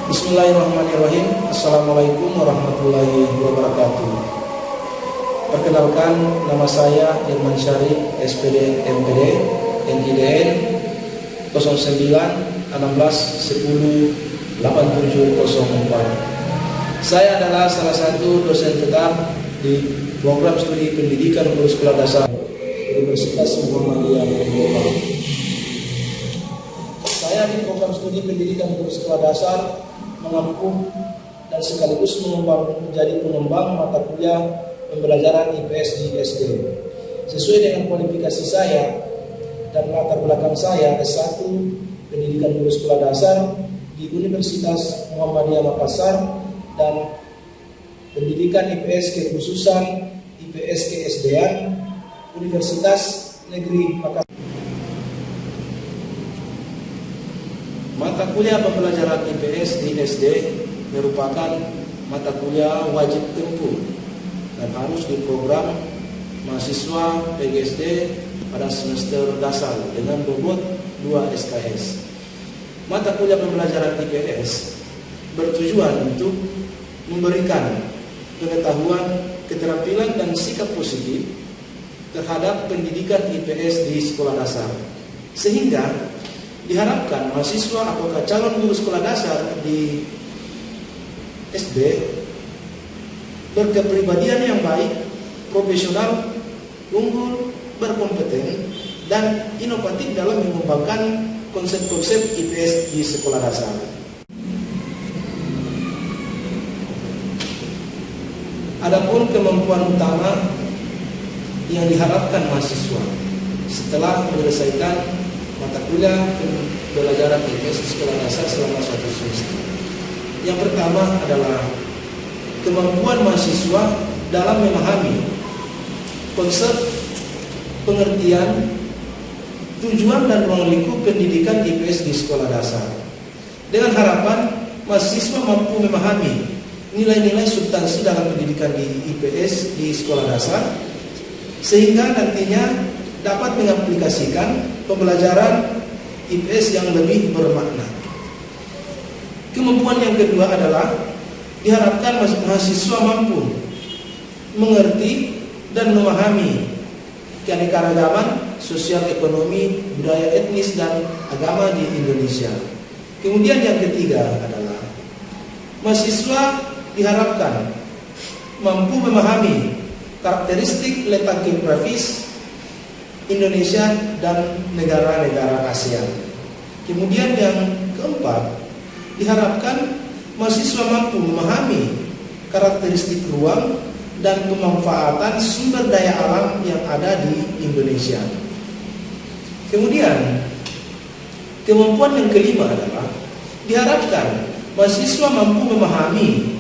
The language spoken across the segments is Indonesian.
Bismillahirrahmanirrahim. Assalamualaikum warahmatullahi wabarakatuh. Perkenalkan, nama saya Irman Syarif, SPD MPD, NIDN 0916108704. Saya adalah salah satu dosen tetap di program studi pendidikan guru sekolah dasar Universitas Muhammadiyah Global. Saya di program studi pendidikan guru sekolah dasar mengampu dan sekaligus menjadi pengembang mata kuliah pembelajaran IPS di SD. Sesuai dengan kualifikasi saya dan latar belakang saya, S1 pendidikan guru sekolah dasar di Universitas Muhammadiyah Makassar dan pendidikan IPS kekhususan IPS KSD-an Universitas Negeri Makassar. Mata kuliah pembelajaran IPS di SD merupakan mata kuliah wajib tempuh dan harus diprogram mahasiswa PGSD pada semester dasar dengan bobot 2 SKS. Mata kuliah pembelajaran IPS bertujuan untuk memberikan pengetahuan, keterampilan, dan sikap positif terhadap pendidikan IPS di sekolah dasar, sehingga diharapkan mahasiswa atau calon guru sekolah dasar di SD berkepribadian yang baik, profesional, unggul, berkompeten, dan inovatif dalam mengembangkan konsep-konsep IPS di sekolah dasar. Adapun kemampuan utama yang diharapkan mahasiswa setelah menyelesaikan mata kuliah pembelajaran IPS di sekolah dasar selama 1 semester. Yang pertama adalah kemampuan mahasiswa dalam memahami konsep, pengertian, tujuan dan ruang lingkup pendidikan IPS di sekolah dasar. Dengan harapan mahasiswa mampu memahami nilai-nilai substansi dalam pendidikan di IPS di sekolah dasar, sehingga nantinya dapat mengaplikasikan pembelajaran IPS yang lebih bermakna. Kemampuan yang kedua adalah diharapkan mahasiswa mampu mengerti dan memahami keanekaragaman sosial, ekonomi, budaya, etnis, dan agama di Indonesia. Kemudian yang ketiga adalah mahasiswa diharapkan mampu memahami karakteristik letak geografis Indonesia dan negara-negara ASEAN. Kemudian yang keempat, diharapkan mahasiswa mampu memahami karakteristik ruang dan pemanfaatan sumber daya alam yang ada di Indonesia. Kemudian, kemampuan yang kelima adalah diharapkan mahasiswa mampu memahami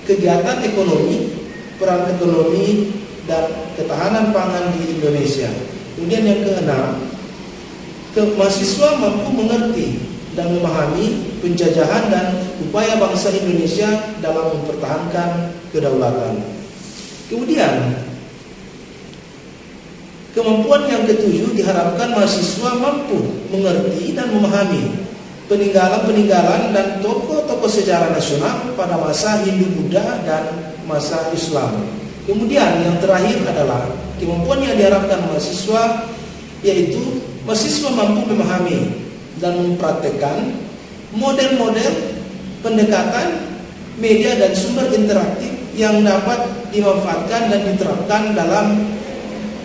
kegiatan ekonomi, peran ekonomi, dan ketahanan pangan di Indonesia. Kemudian yang keenam, mahasiswa mampu mengerti dan memahami penjajahan dan upaya bangsa Indonesia dalam mempertahankan kedaulatan. Kemudian, kemampuan yang ketujuh diharapkan mahasiswa mampu mengerti dan memahami peninggalan-peninggalan dan tokoh-tokoh sejarah nasional pada masa Hindu-Buddha dan masa Islam. Kemudian yang terakhir adalah kemampuan yang diharapkan mahasiswa, yaitu mahasiswa mampu memahami dan mempraktekkan model-model pendekatan media dan sumber interaktif yang dapat dimanfaatkan dan diterapkan dalam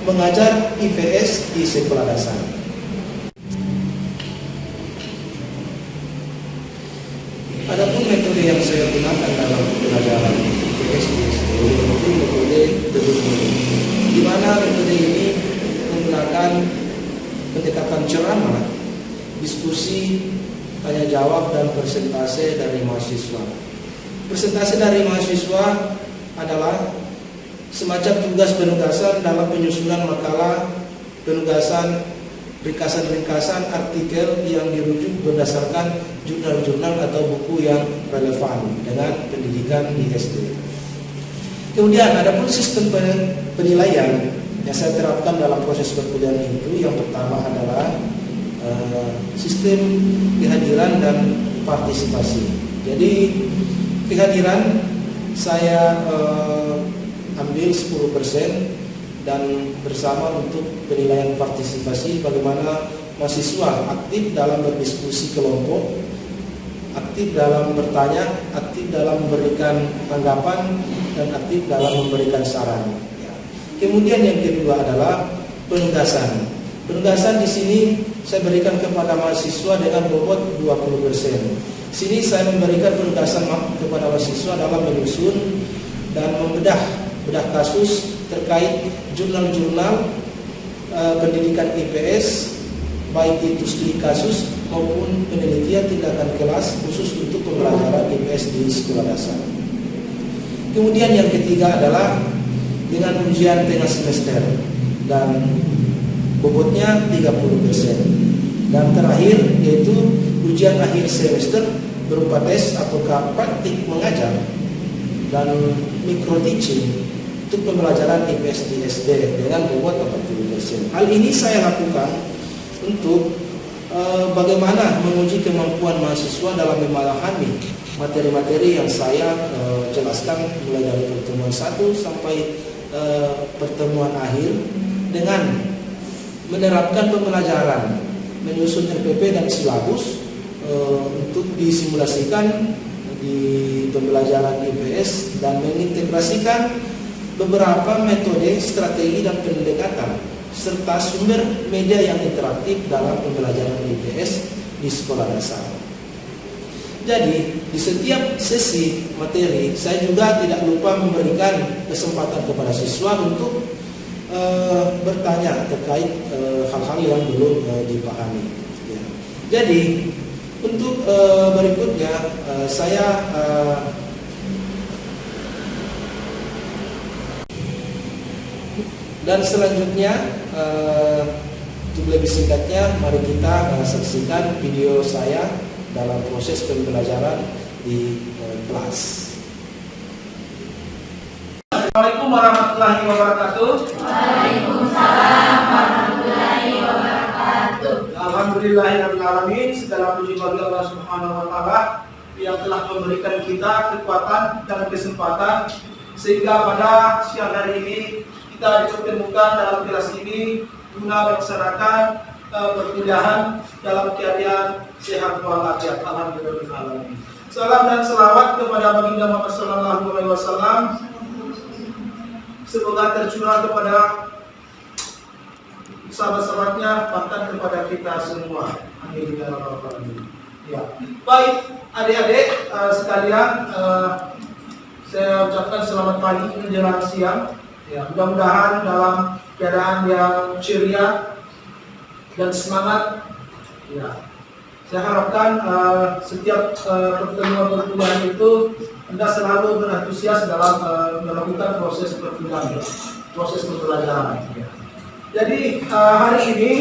mengajar IPS di sekolah dasar. Adapun metode yang saya gunakan dalam pembelajaran IPS yaitu metode deduksi, di mana metode ini menggunakan pendekatan ceramah, diskusi, tanya jawab, dan presentase dari mahasiswa. Presentase dari mahasiswa adalah semacam tugas penugasan dalam penyusunan makalah, penugasan, ringkasan-ringkasan artikel yang dirujuk berdasarkan jurnal-jurnal atau buku yang relevan dengan pendidikan di SD. Kemudian ada pun sistem penilaian yang saya terapkan dalam proses perkuliahan itu. Yang pertama adalah sistem kehadiran dan partisipasi. Jadi kehadiran saya ambil 10% dan bersama untuk penilaian partisipasi bagaimana mahasiswa aktif dalam berdiskusi kelompok, aktif dalam bertanya, aktif dalam memberikan tanggapan, dan aktif dalam memberikan saran. Kemudian yang kedua adalah penugasan. Penugasan di sini saya berikan kepada mahasiswa dengan bobot 20%. Sini saya memberikan penugasan kepada mahasiswa dalam menyusun dan membedah kasus terkait jurnal-jurnal pendidikan IPS, baik itu studi kasus maupun penelitian tindakan kelas khusus untuk pembelajaran IPS di sekolah dasar. Kemudian yang ketiga adalah dengan ujian tengah semester dan bobotnya 30%. Dan terakhir yaitu ujian akhir semester berupa tes ataukah praktik mengajar dan micro teaching untuk pembelajaran IPS di SD dengan bobot 40%. Hal ini saya lakukan untuk bagaimana menguji kemampuan mahasiswa dalam memahami materi-materi yang saya jelaskan mulai dari pertemuan 1 sampai pertemuan akhir dengan menerapkan pembelajaran, menyusun RPP dan silabus untuk disimulasikan di pembelajaran IPS dan mengintegrasikan beberapa metode, strategi dan pendekatan serta sumber media yang interaktif dalam pembelajaran IPS di sekolah dasar. Jadi di setiap sesi materi saya juga tidak lupa memberikan kesempatan kepada siswa untuk bertanya terkait hal-hal yang belum dipahami. Ya. Jadi untuk berikutnya saya dan selanjutnya untuk lebih singkatnya mari kita saksikan video saya dalam proses pembelajaran di kelas. Assalamualaikum warahmatullahi wabarakatuh. Waalaikumsalam warahmatullahi wabarakatuh. Alhamdulillahirabbil alamin, segala puji bagi Allah Subhanahu wa taala yang telah memberikan kita kekuatan dan kesempatan sehingga pada siang hari ini kita dipertemukan dalam kelas ini guna melaksanakan perkuliahan dalam keadaan sehat walafiat. Alhamdulillah. Salam dan selawat kepada baginda Muhammad sallallahu alaihi wasallam. Semoga tercurah kepada sahabat-sahabatnya bahkan kepada kita semua. Amin ya rabbal alamin. Ya. Baik, adik-adik sekalian, saya ucapkan selamat pagi menjelang siang. Ya, mudah-mudahan dalam keadaan yang ceria dan semangat. Ya. Saya harapkan setiap pertemuan perkuliahan itu Anda selalu berantusias dalam melakukan proses perkuliahan, proses pembelajaran. Ya. Jadi hari ini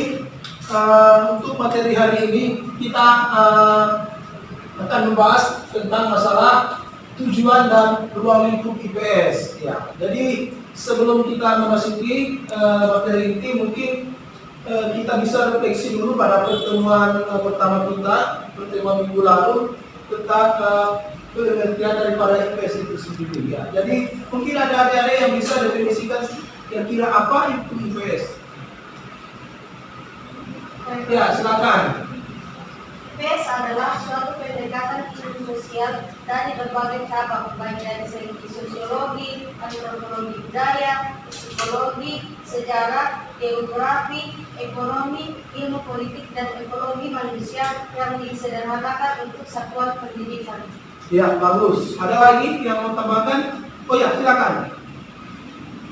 untuk materi hari ini kita akan membahas tentang masalah tujuan dan ruang lingkup IPS. Ya. Jadi sebelum kita memasuki materi ini mungkin kita bisa refleksi dulu pada pertemuan pertama kita, pertemuan minggu lalu tentang pengertian daripada IPS itu sendiri. Ya. Jadi mungkin ada adik-adik yang bisa definisikan kira-kira apa itu IPS. Ya, silakan. IPS adalah suatu pendekatan ilmu sosial dari berbagai cabang, baik dari segi sosiologi, antropologi budaya, psikologi, sejarah, geografi, ekonomi, ilmu politik dan ekologi manusia yang disederhanakan untuk satuan pendidikan. Ya, bagus. Ada lagi yang mau tambahkan? Oh ya, silakan.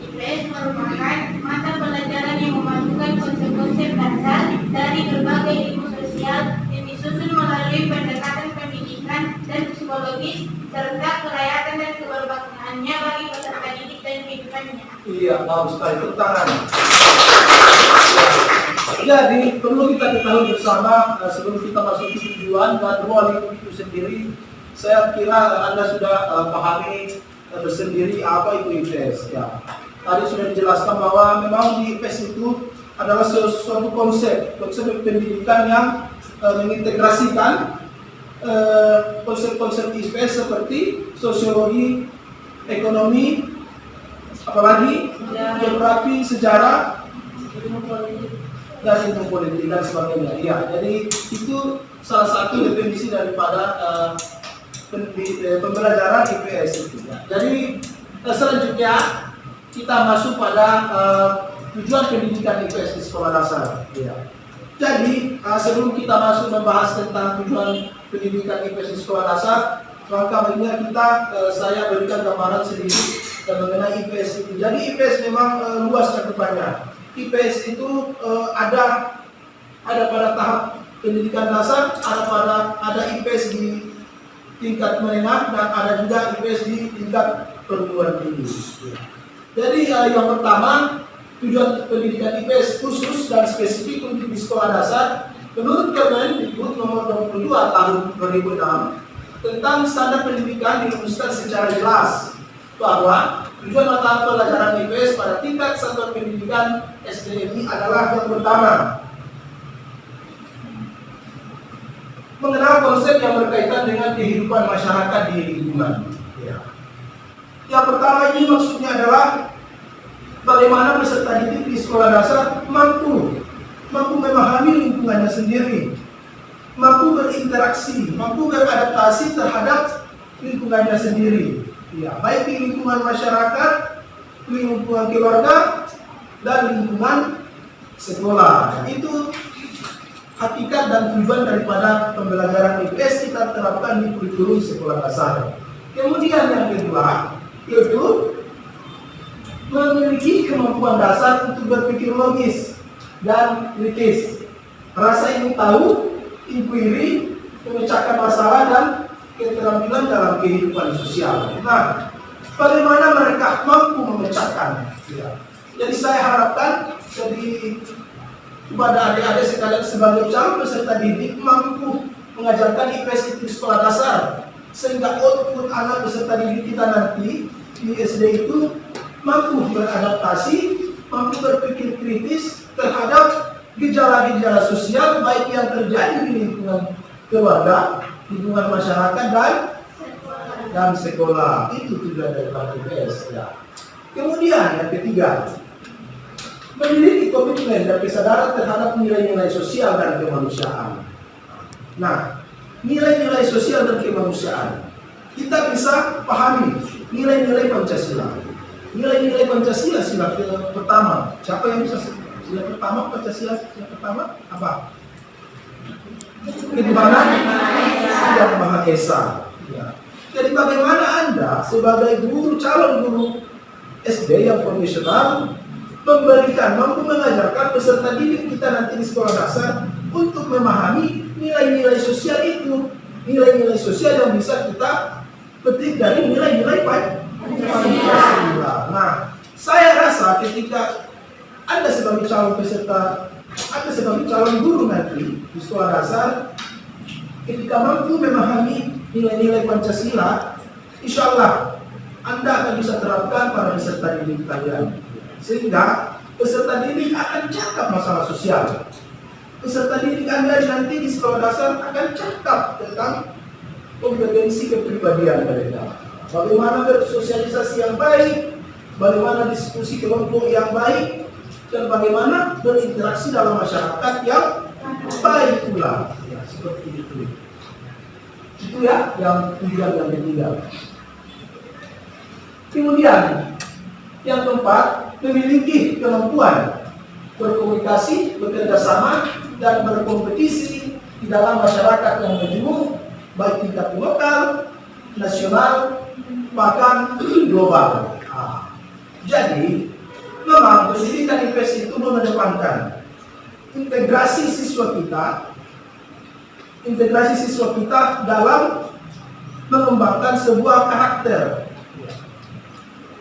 IPS merupakan mata pelajaran yang memasukkan konsep-konsep dasar dari berbagai ilmu sosial yang disusun melalui pendekatan pendidikan dan psikologis serta kelayakan dan keberbangsaannya bagi peserta didik dan kehidupannya. Iya, bagus sekali. Tepuk tangan. Jadi perlu kita ketahui bersama sebelum kita masuk ke tujuan dan ruang lingkup itu sendiri. Saya kira Anda sudah pahami bersendiri apa itu IPS. Ya. Tadi sudah dijelaskan bahwa memang di IPS itu adalah suatu konsep pendidikan yang mengintegrasikan konsep-konsep IPS seperti sosiologi, ekonomi, apalagi geografi, sejarah, dan ilmu politik dan sebagainya. Ya, jadi itu salah satu definisi daripada pembelajaran IPS itu. Jadi selanjutnya kita masuk pada tujuan pendidikan IPS di sekolah dasar. Ya. Jadi sebelum kita masuk membahas tentang tujuan pendidikan IPS di sekolah dasar, maka baiknya saya berikan gambaran sedikit mengenai IPS itu. Jadi IPS memang luas cakupannya. IPS itu ada pada tahap pendidikan dasar, ada IPS di tingkat menengah, dan ada juga IPS di tingkat perguruan tinggi. Jadi yang pertama, tujuan pendidikan IPS khusus dan spesifik untuk di sekolah dasar menurut Kemendikbud nomor 22 tahun 2006 tentang standar pendidikan dirumuskan secara jelas bahwa tujuan mata pelajaran IPS pada tingkat satuan pendidikan SD ini adalah yang pertama, mengenal konsep yang berkaitan dengan kehidupan masyarakat di lingkungan. Yang pertama ini maksudnya adalah bagaimana peserta didik di sekolah dasar mampu memahami lingkungannya sendiri, mampu berinteraksi, mampu beradaptasi terhadap lingkungannya sendiri. Ya, baik di lingkungan masyarakat, lingkungan keluarga, dan lingkungan sekolah. Itu hakikat dan tujuan daripada pembelajaran IPS kita terapkan di kurikulum sekolah dasar. Kemudian yang kedua, yaitu memiliki kemampuan dasar untuk berpikir logis dan kritis, rasa ingin tahu, inquiry, memecahkan masalah, dan keterampilan dalam kehidupan sosial. Nah, bagaimana mereka mampu memecahkan? Ya. Jadi saya harapkan kepada adik-adik sekalian sebagai calon peserta didik mampu mengajarkan IPS itu di sekolah dasar, sehingga output anak peserta didik kita nanti di SD itu mampu beradaptasi, mampu berpikir kritis terhadap gejala-gejala sosial baik yang terjadi di lingkungan keluarga, lingkungan masyarakat, dan sekolah. Itu tujuan dari IPS. Ya. Kemudian yang ketiga, memiliki komitmen dan kesadaran terhadap nilai-nilai sosial dan kemanusiaan. Nah, nilai-nilai sosial dan kemanusiaan kita bisa pahami nilai-nilai Pancasila. Nilai-nilai Pancasila sila pertama. Siapa yang bisa sila pertama Pancasila? Sila pertama apa? Ketuhanan Yang Maha Esa. Ya. Jadi bagaimana Anda sebagai calon guru SD yang profesional mampu mengajarkan peserta didik kita nanti di sekolah dasar untuk memahami nilai-nilai sosial itu, nilai-nilai sosial yang bisa kita petik dari nilai-nilai Pancasila. Nah, saya rasa ketika Anda sebagai calon peserta, Anda sebagai calon guru nanti di sekolah dasar, ketika mampu memahami nilai-nilai Pancasila, insya Allah Anda akan bisa terapkan pada peserta didik kalian. Sehingga peserta didik akan cakap masalah sosial. Peserta didik Anda nanti di sekolah dasar akan cakap tentang kompetensi kepribadian mereka. Bagaimana bersosialisasi yang baik, bagaimana diskusi kelompok yang baik, dan bagaimana berinteraksi dalam masyarakat yang baik pula. Ya, seperti itu. Itu ya yang tujuan yang ketiga. Kemudian yang keempat, memiliki kemampuan berkomunikasi, bekerja sama, dan berkompetisi di dalam masyarakat yang majemuk, baik tingkat lokal, nasional, bahkan global. Jadi, memang pendidikan IPS itu mengedepankan integrasi siswa kita dalam mengembangkan sebuah karakter.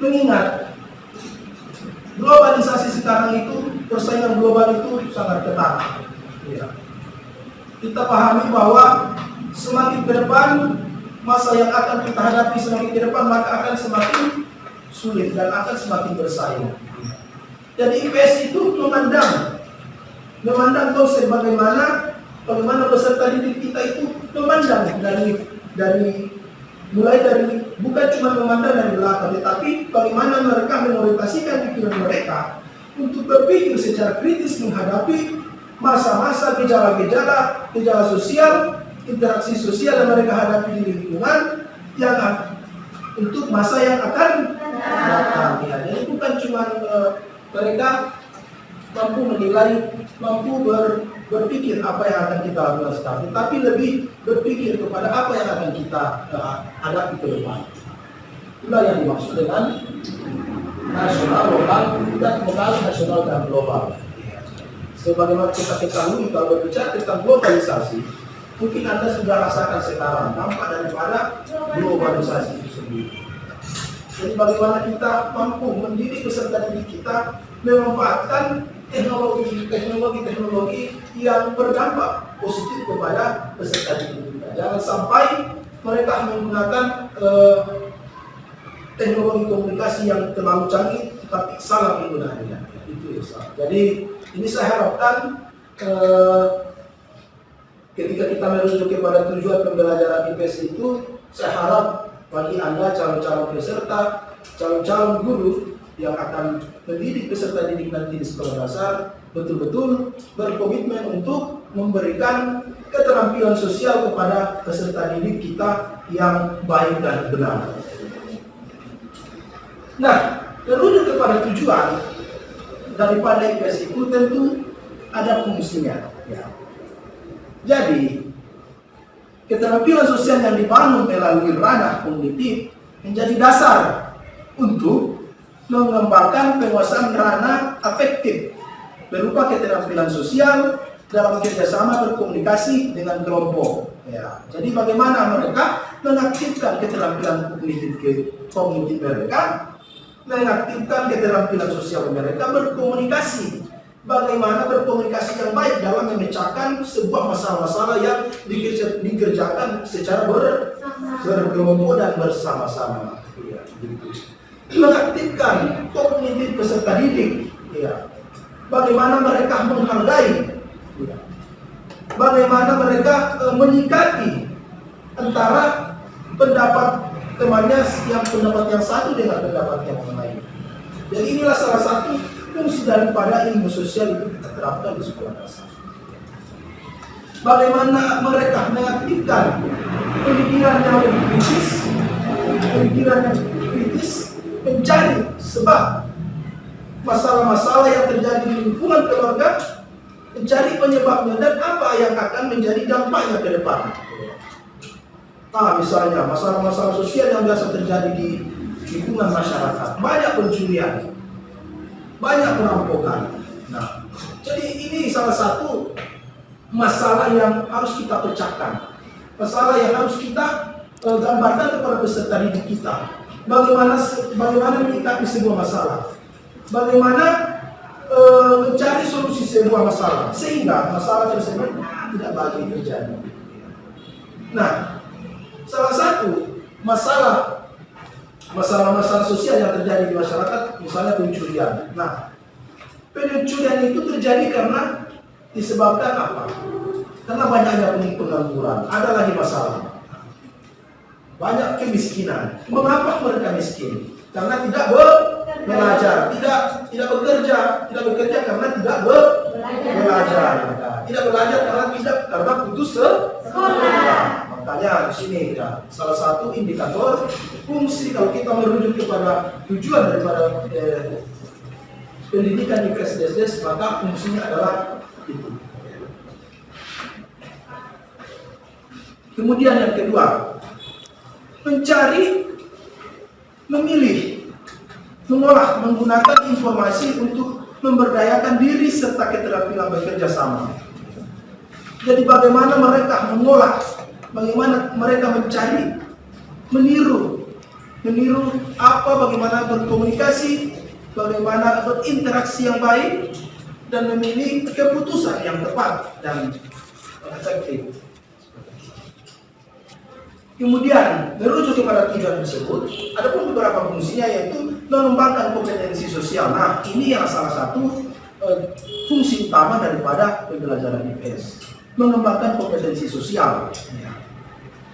Mengingat globalisasi sekarang itu, persaingan global itu sangat ketat. Ya. Kita pahami bahwa semakin ke depan, masa yang akan kita hadapi semakin ke depan, maka akan semakin sulit dan akan semakin bersaing. Jadi IPS itu memandang konsep bagaimana bagaimana peserta didik kita itu memandang mulai dari bukan cuma memandang dari belakang, tetapi bagaimana mereka mengorientasikan pikiran mereka untuk berpikir secara kritis menghadapi masa-masa gejala sosial, interaksi sosial yang mereka hadapi di lingkungan yang untuk masa yang akan datang. Ya, jadi bukan cuma mereka mampu menilai, mampu berpikir apa yang akan kita lakukan sekarang, tapi lebih berpikir kepada apa yang akan kita hadapi ke depan. Itulah yang dimaksud dengan nasional, lokal, nasional dan global. Sebagaimana kita ketahui kalau berbicara tentang globalisasi, mungkin Anda sudah rasakan sekarang dampak daripada globalisasi itu sendiri. Jadi bagaimana kita mampu mendidik peserta didik kita memanfaatkan teknologi yang berdampak positif kepada peserta didik kita. Jangan sampai mereka menggunakan teknologi komunikasi yang terlalu canggih tetapi salah penggunaannya. Itu ya. Jadi ini saya harapkan ketika kita merujuk kepada tujuan pembelajaran IPS itu, saya harap bagi Anda calon-calon peserta, calon-calon guru yang akan mendidik peserta didik nanti di sekolah dasar betul-betul berkomitmen untuk memberikan keterampilan sosial kepada peserta didik kita yang baik dan benar. Nah, merujuk kepada tujuan daripada IPS itu tentu ada fungsinya. Ya. Jadi, keterampilan sosial yang dibangun melalui ranah kognitif menjadi dasar untuk mengembangkan penguasaan ranah afektif berupa keterampilan sosial dalam kerjasama berkomunikasi dengan kelompok. Ya. Jadi bagaimana mereka mengaktifkan keterampilan kognitif mereka, mengaktifkan keterampilan sosial mereka berkomunikasi. Bagaimana berkomunikasi yang baik dalam memecahkan sebuah masalah-masalah yang dikerjakan secara berkelompok dan bersama-sama. Ya, gitu. Mengaktifkan kognitif peserta didik. Ya. Bagaimana mereka menghargai, ya. Bagaimana mereka menyikapi antara pendapat temannya yang pendapat yang satu dengan pendapat yang lain. Jadi inilah salah satu fungsi daripada ilmu sosial itu kita terapkan di sekolah dasar. Bagaimana mereka mengaktifkan pemikiran yang lebih kritis, mencari sebab masalah-masalah yang terjadi di lingkungan keluarga, mencari penyebabnya dan apa yang akan menjadi dampaknya ke depan. Misalnya masalah-masalah sosial yang biasa terjadi di lingkungan masyarakat, banyak pencurian, banyak perampokan. Nah, jadi ini salah satu masalah yang harus kita pecahkan, masalah yang harus kita gambarkan kepada peserta didik kita. Bagaimana menyikapi sebuah masalah, bagaimana mencari solusi sebuah masalah sehingga masalah tersebut tidak lagi terjadi. Nah, salah satu masalah sosial yang terjadi di masyarakat, misalnya pencurian. Nah, pencurian itu terjadi karena disebabkan apa? Karena banyaknya pengangguran. Ada lagi masalah. Banyak kemiskinan. Mengapa mereka miskin? Karena tidak belajar, tidak bekerja karena tidak belajar. Tidak belajar karena putus sekolah. Makanya di sini ya, salah satu indikator fungsi kalau kita merujuk kepada tujuan daripada pendidikan di IPS, maka fungsinya adalah itu. Kemudian yang kedua, memilih, mengolah, menggunakan informasi untuk memberdayakan diri serta keterampilan bekerja sama. Jadi bagaimana mereka mengolah, bagaimana mereka mencari, meniru bagaimana berkomunikasi, bagaimana berinteraksi yang baik, dan memilih keputusan yang tepat dan efektif. Kemudian, merujuk kepada tujuan tersebut, ada pun beberapa fungsinya, yaitu mengembangkan kompetensi sosial. Nah, ini yang salah satu fungsi utama daripada pembelajaran IPS. mengembangkan kompetensi sosial. Ya.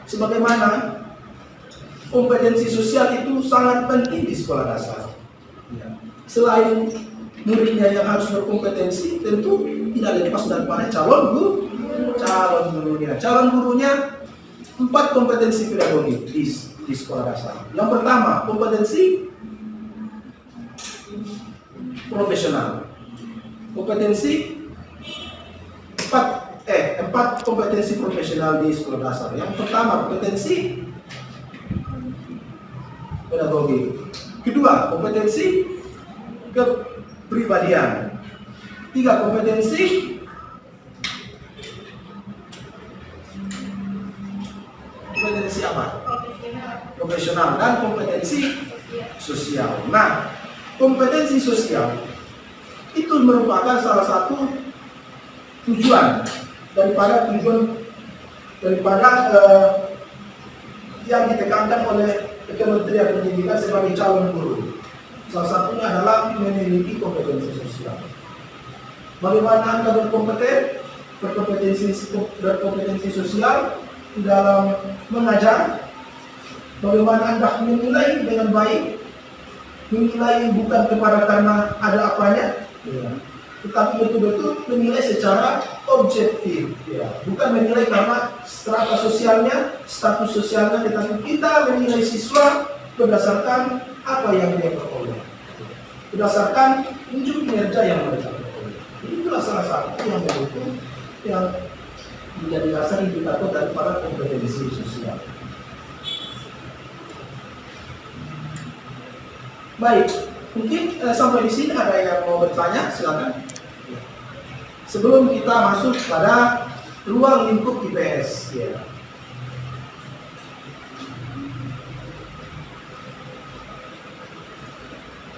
Sebagaimana kompetensi sosial itu sangat penting di sekolah dasar. Ya. Selain muridnya yang harus berkompetensi, tentu tidak lepas daripada calon gurunya. Calon gurunya 4 kompetensi pedagogik di sekolah dasar. Yang pertama, kompetensi profesional. Kompetensi 4 kompetensi profesional di sekolah dasar. Yang pertama, kompetensi pedagogik. Kedua, kompetensi kepribadian. 3, kompetensi apa? Profesional dan kompetensi sosial. Nah, kompetensi sosial itu merupakan salah satu tujuan daripada yang ditekankan oleh Kementerian Pendidikan sebagai calon guru. Salah satunya adalah memiliki kompetensi sosial. Bagaimana Anda berkompetensi sosial di dalam mengajar? Bagaimana Anda menilai dengan baik? Menilai bukan karena ada apanya, tetapi betul-betul menilai secara objektif. Bukan menilai karena strata sosialnya, status sosialnya, tetapi kita menilai siswa berdasarkan apa yang dia peroleh, berdasarkan unjuk kinerja yang mereka peroleh. Itulah salah satu yang menjadi dasar indikator daripada kompetensi sosial. Baik, mungkin sampai di sini ada yang mau bertanya, silakan. Sebelum kita masuk pada ruang lingkup IPS, ya.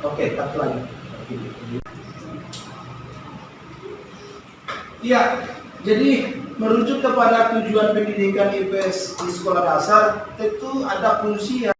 Oke, cut lagi. Ya, jadi merujuk kepada tujuan pendidikan IPS di sekolah dasar, tentu ada fungsi yang